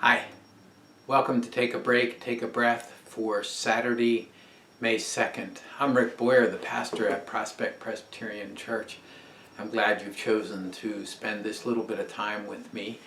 Hi, welcome to Take a Break, Take a Breath for Saturday, May 2nd. I'm Rick Boyer, the pastor at Prospect Presbyterian Church. I'm glad you've chosen to spend this little bit of time with me.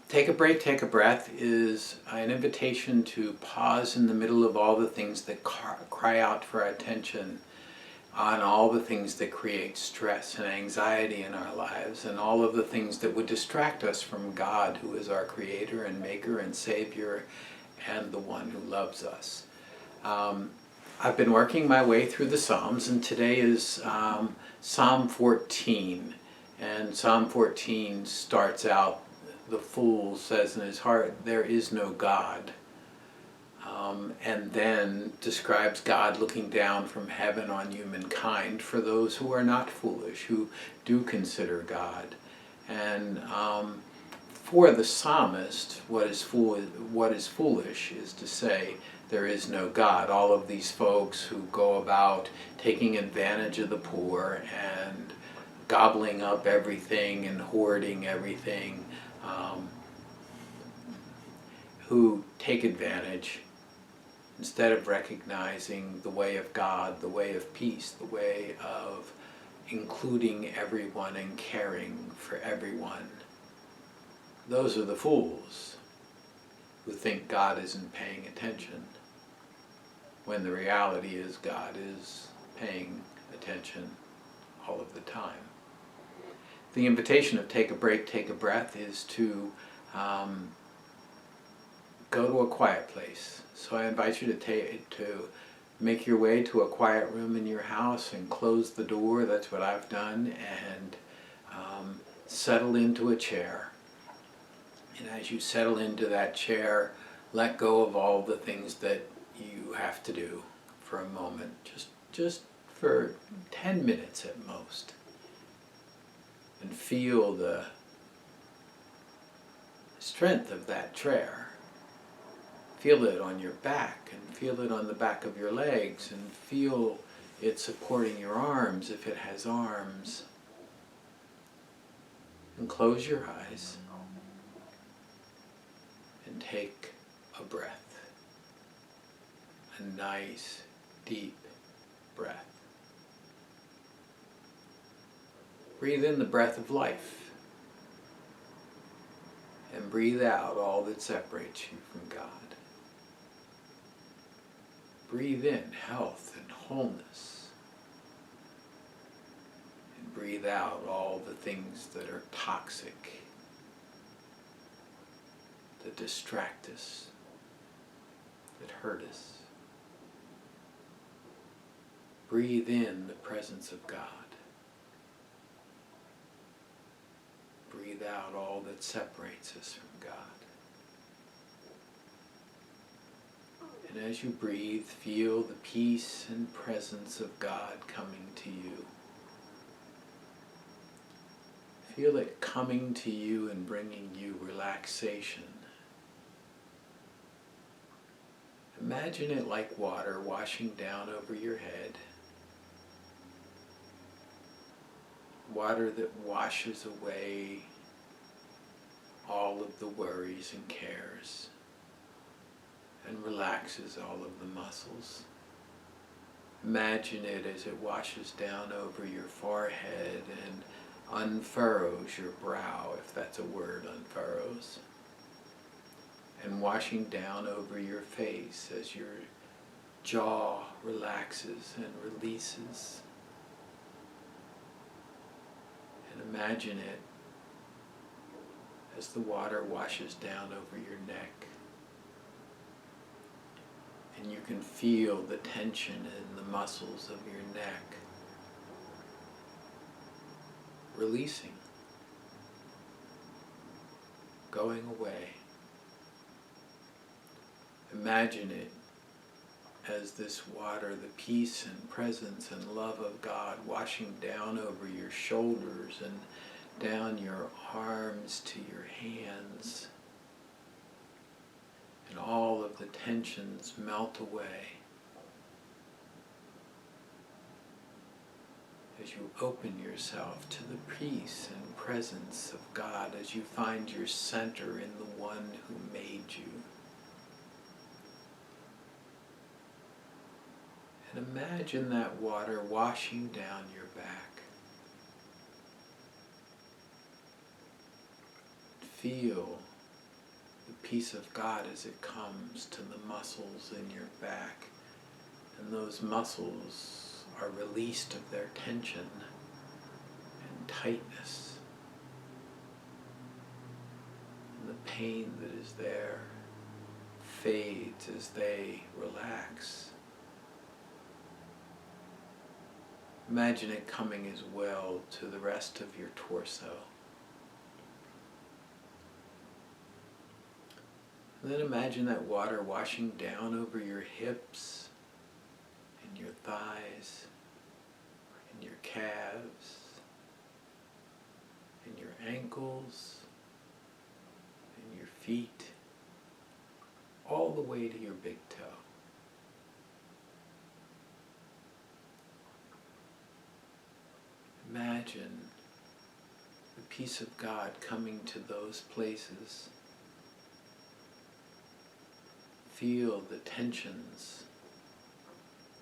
Take a break, take a breath is an invitation to pause in the middle of all the things that cry out for our attention, on all the things that create stress and anxiety in our lives, and all of the things that would distract us from God, who is our Creator and Maker and Savior and the one who loves us. I've been working my way through the Psalms, and today is Psalm 14. And Psalm 14 starts out, "The fool says in his heart, there is no God." And then describes God looking down from heaven on humankind for those who are not foolish, who do consider God. And for the psalmist, what is foolish is to say there is no God. All of these folks who go about taking advantage of the poor and gobbling up everything and hoarding everything, who take advantage instead of recognizing the way of God, the way of peace, the way of including everyone and caring for everyone. Those are the fools who think God isn't paying attention, when the reality is God is paying attention all of the time. The invitation of Take a Break, Take a Breath is to go to a quiet place. So I invite you to make your way to a quiet room in your house and close the door. That's what I've done, and settle into a chair. And as you settle into that chair, let go of all the things that you have to do for a moment, just for 10 minutes at most, and feel the strength of that chair. Feel it on your back, and feel it on the back of your legs, and feel it supporting your arms if it has arms. And close your eyes and take a breath. A nice, deep breath. Breathe in the breath of life, and breathe out all that separates you from God. Breathe in health and wholeness, and breathe out all the things that are toxic, that distract us, that hurt us. Breathe in the presence of God. Breathe out all that separates us from God. And as you breathe, feel the peace and presence of God coming to you. Feel it coming to you and bringing you relaxation. Imagine it like water washing down over your head. Water that washes away all of the worries and cares, and relaxes all of the muscles. Imagine it as it washes down over your forehead and unfurrows your brow, if that's a word, unfurrows. And washing down over your face as your jaw relaxes and releases. And imagine it as the water washes down over your neck. And you can feel the tension in the muscles of your neck releasing, going away. Imagine it as this water, the peace and presence and love of God, washing down over your shoulders and down your arms to your hands. And all of the tensions melt away as you open yourself to the peace and presence of God, as you find your center in the one who made you. And imagine that water washing down your back. Feel the peace of God as it comes to the muscles in your back. And those muscles are released of their tension and tightness. And the pain that is there fades as they relax. Imagine it coming as well to the rest of your torso. And then imagine that water washing down over your hips and your thighs and your calves and your ankles and your feet, all the way to your big toe. Imagine the peace of God coming to those places. Feel the tensions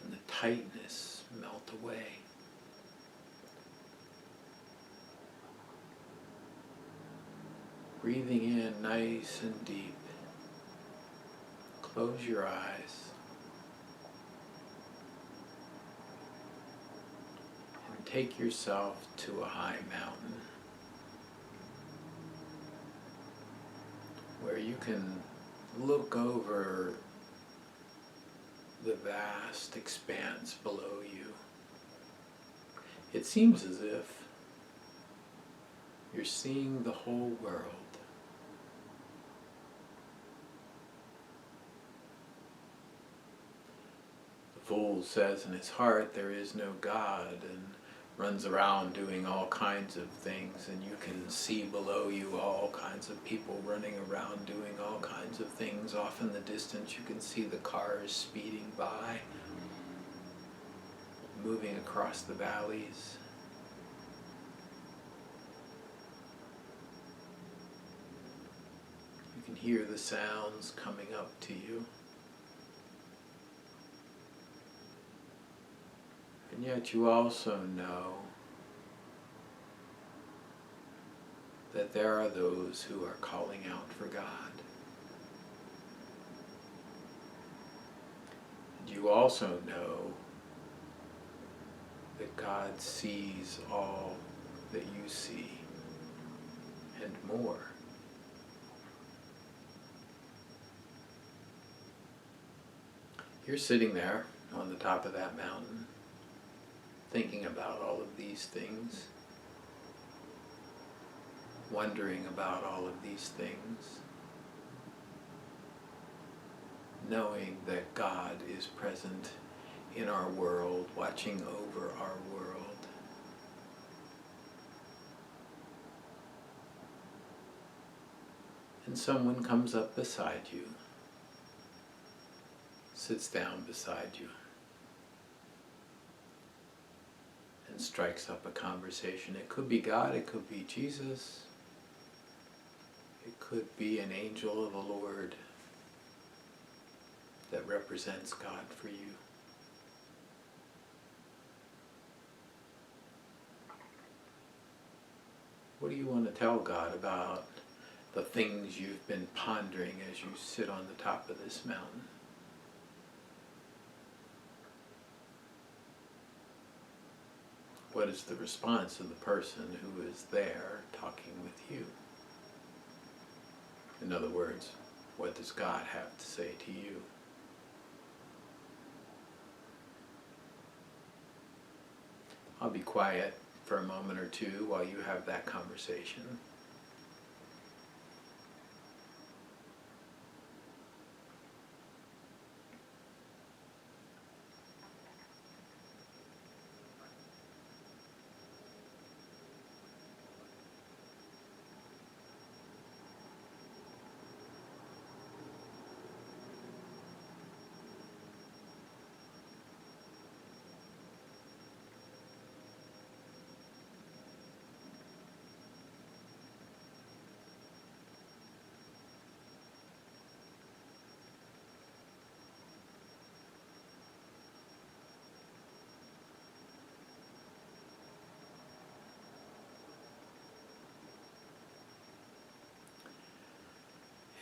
and the tightness melt away. Breathing in nice and deep. Close your eyes. And take yourself to a high mountain where you can look over the vast expanse below you. It seems as if you're seeing the whole world. The fool says in his heart there is no God, and runs around doing all kinds of things, and you can see below you all kinds of people running around doing all kinds of things. Off in the distance you can see the cars speeding by, moving across the valleys. You can hear the sounds coming up to you. And yet you also know that there are those who are calling out for God. And you also know that God sees all that you see and more. You're sitting there on the top of that mountain, thinking about all of these things, wondering about all of these things, knowing that God is present in our world, watching over our world. And someone comes up beside you, sits down beside you, and strikes up a conversation. It could be God, it could be Jesus, it could be an angel of the Lord that represents God for you. What do you want to tell God about the things you've been pondering as you sit on the top of this mountain? What is the response of the person who is there talking with you? In other words, what does God have to say to you? I'll be quiet for a moment or two while you have that conversation.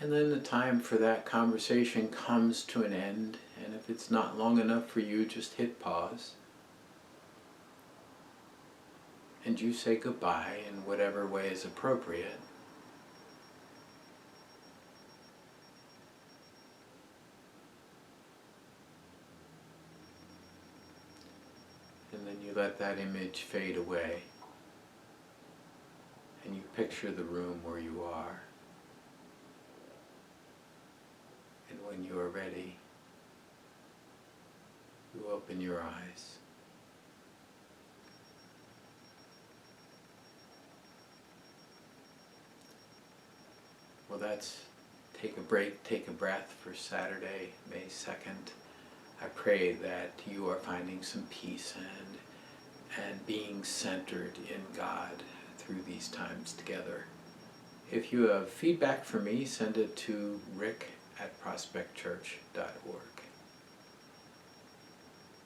And then the time for that conversation comes to an end, and if it's not long enough for you, just hit pause. And you say goodbye in whatever way is appropriate. And then you let that image fade away. And you picture the room where you are. And when you are ready, you open your eyes. Well, that's Take a Break, Take a Breath for Saturday, May 2nd. I pray that you are finding some peace and being centered in God through these times together. If you have feedback for me, send it to rick@prospectchurch.org.